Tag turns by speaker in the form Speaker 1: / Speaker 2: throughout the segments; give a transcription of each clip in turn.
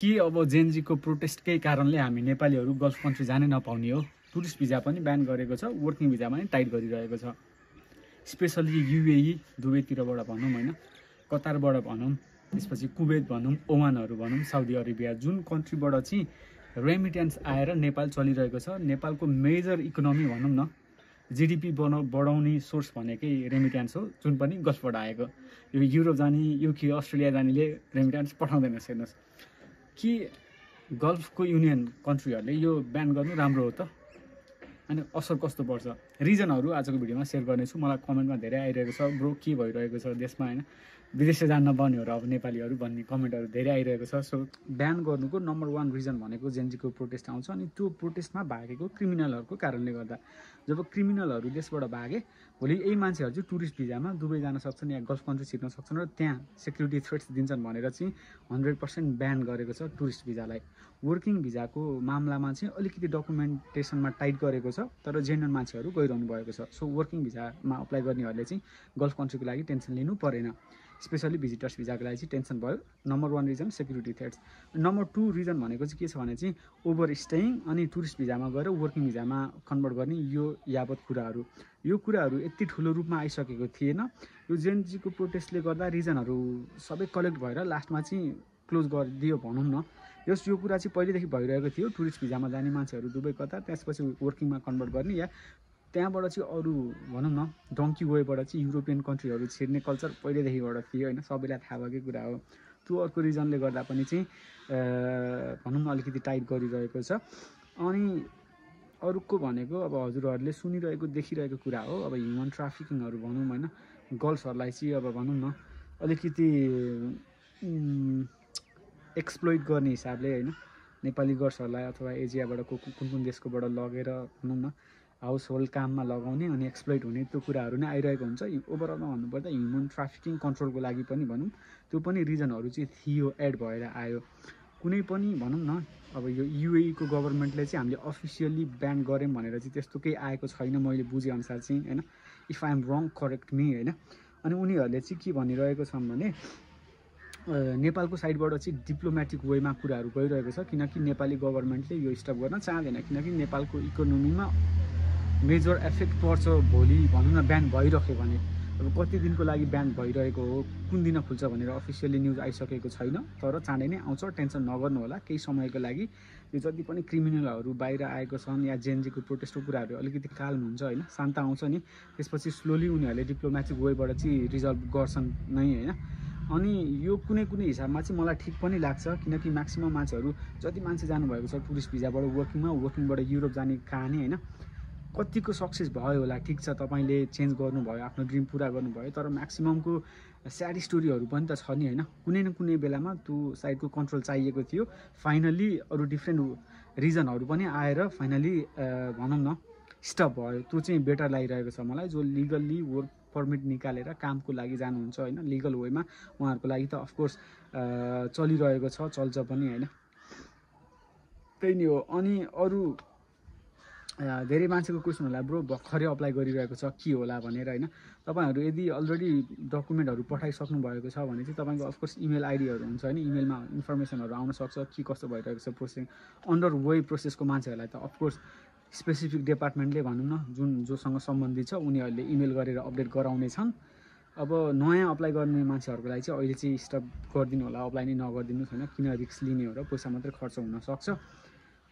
Speaker 1: के अब जेनजीको प्रोटेस्टकै कारणले हामी नेपालीहरू गल्फ कन्ट्री जानै नपाउने हो। टुरिस्ट भिजा पनि ब्यान गरेको छ, वर्किङ भिजा पनि टाइट गरिरहेको छ। स्पेसली युएई दुबईतिरबाट भनौँ होइन, कतारबाट भनौँ, त्यसपछि कुवेत भनौँ, ओमानहरू भनौँ, साउदी अरेबिया, जुन कन्ट्रीबाट चाहिँ रेमिटेन्स आएर नेपाल चलिरहेको छ। नेपालको मेजर इकोनोमी भनौँ न, जिडिपी बढाउने सोर्स भनेकै रेमिटेन्स हो, जुन पनि गल्फबाट आएको। यो युरोप जाने, युके, अस्ट्रेलिया जानेले रेमिटेन्स पठाउँदैन। हेर्नुहोस् कि गल्फको युनियन कन्ट्रीहरूले यो ब्यान गर्नु राम्रो हो त, अनि असर कस्तो पर्छ? रिजनहरू आजको भिडियोमा सेयर गर्नेछु। मलाई कमेन्टमा धेरै आइरहेको छ, ब्रो के भइरहेको छ देशमा होइन, विदेश जान नपाउने हो र अब नेपालीहरू भन्ने कमेन्टहरू धेरै आइरहेको छ। सो ब्यान गर्नुको नम्बर 1 रिजन भनेको जेनजीको प्रोटेस्ट आउँछ, अनि त्यो प्रोटेस्टमा भागेको क्रिमिनलहरूको कारणले गर्दा। जब क्रिमिनलहरू देशबाट भागे, भोलि यही मान्छेहरू चाहिँ टुरिस्ट भिजामा दुबई जान सक्छन् या गल्फ कन्ट्री छिर्न सक्छन् र त्यहाँ सेक्युरिटी थ्रेट्स दिन्छन् भनेर चाहिँ 100% ब्यान गरेको छ टुरिस्ट भिजालाई। वर्किङ भिजाको मामलामा चाहिँ अलिकति डकुमेन्टेसनमा टाइट गरेको छ, तर जेन्युन मान्छेहरू गइरहनु भएको छ। सो वर्किङ भिजामा अप्लाई गर्नेहरूले चाहिँ गल्फ कन्ट्रीको लागि टेन्सन लिनु परेन, स्पेसली भिजिटर्स भिजाको लागि चाहिँ टेन्सन भयो। Number 1 reason security threats. Number 2 reason भनेको चाहिँ के छ भने चाहिँ ओभर स्टेइङ अनि टुरिस्ट भिजामा गएर वर्किङ भिजामा कन्भर्ट गर्ने यो यावत कुराहरू। यो कुराहरू यति ठुलो रूपमा आइसकेको थिएन। यो जेनजीको प्रोटेस्टले गर्दा रिजनहरू सबै कलेक्ट भएर लास्टमा चाहिँ क्लोज गरिदियो भनौँ न। यो कुरा चाहिँ पहिलेदेखि भइरहेको थियो। टुरिस्ट भिजामा जाने मान्छेहरू दुबई कतार, त्यसपछि वर्किङमा कन्भर्ट गर्ने, या त्यहाँबाट चाहिँ अरू भनौँ न डङ्की वेबाट चाहिँ युरोपियन कन्ट्रीहरू छिर्ने कल्चर पहिलेदेखिबाट थियो होइन, सबैलाई थाहा भएकै कुरा हो। त्यो अर्को रिजनले गर्दा पनि चाहिँ भनौँ न अलिकति टाइट गरिरहेको छ। अनि अरूको भनेको अब हजुरहरूले सुनिरहेको देखिरहेको कुरा हो, अब ह्युमन ट्राफिकिङहरू भनौँ होइन, गर्ल्सहरूलाई चाहिँ अब भनौँ न अलिकति एक्सप्लोइट गर्ने हिसाबले होइन, नेपाली गर्ल्सहरूलाई अथवा एजियाबाट कुन देशकोबाट लगेर भनौँ न हाउस होल्ड काममा लगाउने अनि एक्सप्लोइट हुने त्यो कुराहरू नै आइरहेको हुन्छ। ओभरअलमा भन्नुपर्दा ह्युमन ट्राफिकिङ कन्ट्रोलको लागि पनि भनौँ, त्यो पनि रिजनहरू चाहिँ थियो, एड भएर आयो। कुनै पनि भनौँ न अब यो युएईको गभर्मेन्टले चाहिँ हामीले अफिसियल्ली ब्यान गऱ्यौँ भनेर चाहिँ त्यस्तो केही आएको छैन मैले बुझेअनुसार चाहिँ होइन। If I am wrong correct me होइन। अनि उनीहरूले चाहिँ के भनिरहेको छन् भने नेपालको साइडबाट चाहिँ डिप्लोमेटिक वेमा कुराहरू गइरहेको छ, किनकि नेपाली गभर्मेन्टले यो स्टप गर्न चाहँदैन, किनकि नेपालको इकोनोमीमा मेजर एफेक्ट पर्छ भोलि भनौँ न ब्यान भइरह्यो भने। अब कति दिनको लागि ब्यान भइरहेको हो, कुन दिन खुल्छ भनेर अफिसियली न्युज आइसकेको छैन, तर चाँडै नै आउँछ, टेन्सन नगर्नु होला। केही समयको लागि यो जति पनि क्रिमिनलहरू बाहिर आएको छन् या जेनजीको प्रोटेस्टको कुराहरू अलिकति काल्म हुन्छ होइन, शान्त आउँछ नि, त्यसपछि स्लोली उनीहरूले डिप्लोमेटिक वेबाट चाहिँ रिजल्भ गर्छन् नै होइन। अनि यो कुनै हिसाबमा चाहिँ मलाई ठिक पनि लाग्छ, किनकि म्याक्सिमम् मान्छेहरू जति मान्छे जानुभएको छ टुरिस्ट भिजाबाट वर्किङबाट युरोप जाने कहानी होइन, कतिको सक्सेस भयो होला। ठिक छ, तपाईँले चेन्ज गर्नुभयो, आफ्नो ड्रिम पुरा गर्नुभयो, तर म्याक्सिममको स्याड स्टोरीहरू पनि त छ नि होइन। कुनै न कुनै बेलामा त्यो साइडको कन्ट्रोल चाहिएको थियो। फाइनली अरू डिफ्रेन्ट रिजनहरू पनि आएर फाइनली भनौँ न स्टप भयो। त्यो चाहिँ बेटर लागिरहेको छ मलाई। जो लिगल्ली वर्क पर्मिट निकालेर कामको लागि जानुहुन्छ होइन, लिगल वेमा, उहाँहरूको लागि त अफकोर्स चलिरहेको छ, चल्छ पनि होइन, त्यही नै हो। अनि अरू धेरै मान्छेको क्वेसन होला, ब्रो भर्खरै अप्लाई गरिरहेको छ के होला भनेर होइन। तपाईँहरू यदि अलरेडी डकुमेन्टहरू पठाइसक्नु भएको छ भने चाहिँ तपाईँको अफकोर्स इमेल आइडीहरू हुन्छ होइन, इमेलमा इन्फर्मेसनहरू आउन सक्छ के कस्तो भइरहेको छ प्रोसेस। अन्डर वे प्रोसेसको मान्छेहरूलाई त अफकोर्स स्पेसिफिक डिपार्टमेन्टले भनौँ न जोसँग सम्बन्धित छ उनीहरूले इमेल गरेर अपडेट गराउने छन्। अब नयाँ अप्लाई गर्ने मान्छेहरूको लागि चाहिँ अहिले चाहिँ स्टप गरिदिनु होला, अप्लाई नै नगरिदिनुहोस् होइन, किन रिस्क लिने हो र पैसा मात्रै खर्च हुनसक्छ।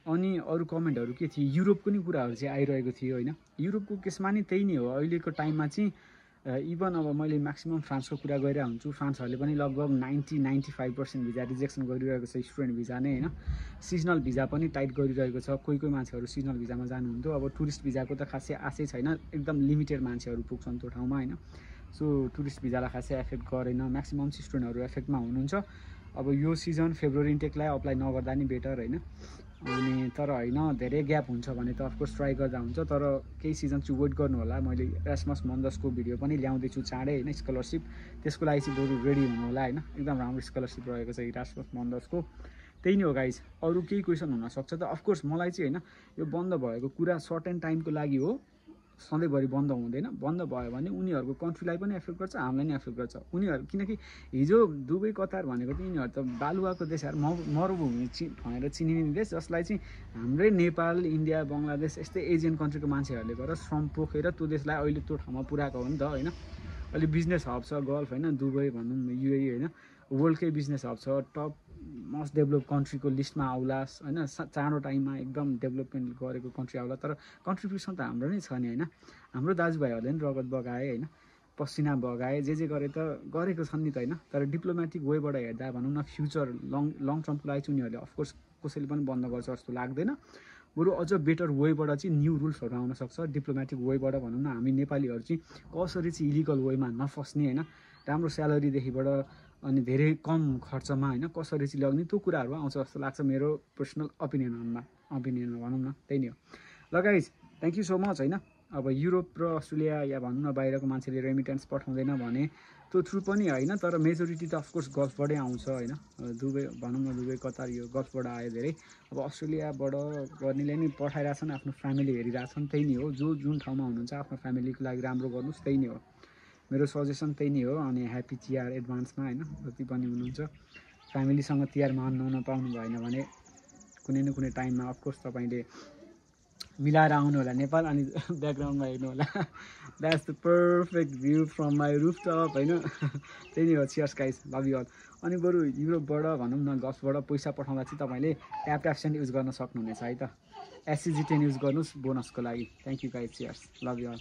Speaker 1: अनि अरू कमेन्टहरू के थियो, युरोपको नि कुराहरू चाहिँ आइरहेको थियो होइन। युरोपको केसमा नि त्यही नै हो, अहिलेको टाइममा चाहिँ इभन अब मैले म्याक्सिमम् फ्रान्सको कुरा गरिरहेको हुन्छु, फ्रान्सहरूले पनि लगभग 90-95% भिजा रिजेक्सन गरिरहेको छ, स्टुडेन्ट भिजा नै होइन। सिजनल भिजा पनि टाइट गरिरहेको छ, कोही मान्छेहरू सिजनल भिजामा जानुहुन्थ्यो। अब टुरिस्ट भिजाको त खासै आशै छैन, एकदम लिमिटेड मान्छेहरू पुग्छन् त्यो ठाउँमा होइन। सो टुरिस्ट भिजालाई खासै एफेक्ट गरेन, म्याक्सिमम् स्टुडेन्टहरू एफेक्टमा हुनुहुन्छ। अब यो सिजन फेब्रुअरी इन्टेकलाई अप्लाई नगर्दा नि बेटर होइन। अनि तर होइन, धेरै ग्याप हुन्छ भने त अफकोर्स ट्राई गर्दा हुन्छ, तर केही सिजन चाहिँ वेट गर्नु होला। मैले एरास्मस मन्दसको भिडियो पनि ल्याउँदैछु चाँडै होइन, स्कलरसिप, त्यसको लागि चाहिँ बरु रेडी हुनु होला होइन। एकदम राम्रो स्कलरसिप रहेको छ एरास्मस मन्दसको। त्यही नै हो गाइज। अरू केही क्वेसन हुनसक्छ त अफकोर्स मलाई चाहिँ होइन, यो बन्द भएको कुरा सर्टेन टाइमको लागि हो, सधैँभरि बन्द हुँदैन। बन्द भयो भने उनीहरूको कन्ट्रीलाई पनि एफेक्ट गर्छ, हामीलाई नि एफेक्ट गर्छ। उनीहरू किनकि हिजो दुबई कतार भनेको चाहिँ यिनीहरू त बालुवाको देशहरू मरुभूमि भनेर चिनिने देश, जसलाई चाहिँ हाम्रै नेपाल, इन्डिया, बङ्गलादेश यस्तै एजियन कन्ट्रीको मान्छेहरूले गरेर श्रम पोखेर त्यो देशलाई अहिले त्यो ठाउँमा पुऱ्याएको हो नि त होइन। अहिले बिजनेस हब छ गल्फ होइन, दुबई भनौँ न, युएई होइन, वर्ल्डकै बिजनेस हब छ, टप मोस्ट डेभलप कन्ट्रीको लिस्टमा आउला होइन, चाँडो टाइममा एकदम डेभलपमेन्ट गरेको कन्ट्री आउला। तर कन्ट्रिब्युसन त हाम्रो नै छ नि होइन। हाम्रो दाजुभाइहरूले नि रगत बगाए होइन, पसिना बगाए, जे गरे त गरेको छन् नि त होइन। तर डिप्लोमेटिक वेबाट हेर्दा भनौँ न फ्युचर लङ टर्मको लागि चाहिँ उनीहरूले अफकोर्स कसैले पनि बन्द गर्छ जस्तो लाग्दैन। बरु अझ बेटर वेबाट चाहिँ न्यू रुल्सहरू आउन सक्छ डिप्लोमेटिक वेबाट। भनौँ न हामी नेपालीहरू चाहिँ कसरी चाहिँ इलिगल वेमा नफस्ने होइन, राम्रो स्यालेरीदेखिबाट अनि धेरै कम खर्चमा होइन कसरी चाहिँ लग्ने, त्यो कुराहरू आउँछ जस्तो लाग्छ मेरो पर्सनल ओपिनियनमा भनौँ न। त्यही नै हो ल guys, thank you so much होइन। अब युरोप र अस्ट्रेलिया या भनौँ न बाहिरको मान्छेले रेमिटेन्स पठाउँदैन भने त्यो ट्रु पनि होइन, तर मेजोरिटी त अफकोर्स गल्फबाटै आउँछ होइन। दुबई भनौँ न, दुबई कतार यो गल्फबाट आयो धेरै। अब अस्ट्रेलियाबाट गर्नेले नि पठाइरहेछन्, आफ्नो फ्यामिली हेरिरहेछन्, त्यही नै हो। जुन ठाउँमा हुनुहुन्छ आफ्नो फ्यामिलीको लागि राम्रो गर्नुहोस्, त्यही नै हो मेरो सजेसन, त्यही नै हो। अनि ह्याप्पी तिहार एडभान्समा होइन, जति पनि हुनुहुन्छ फ्यामिलीसँग तिहार मान्न पाउनु भएन भने कुनै न कुनै टाइममा अफकोर्स तपाईँले मिलाएर आउनु होला नेपाल। अनि ब्याकग्राउन्डमा हेर्नु होला, that's the perfect view from my rooftop होइन। त्यही नै हो, cheers guys, love you all. अनि बरु युरोपबाट भनौँ न गल्फबाट पैसा पठाउँदा चाहिँ तपाईँले ट्याप सेन्ड युज गर्न सक्नुहुनेछ है त। SCG10 युज गर्नुहोस् बोनसको लागि। Thank you guys, cheers, love you all.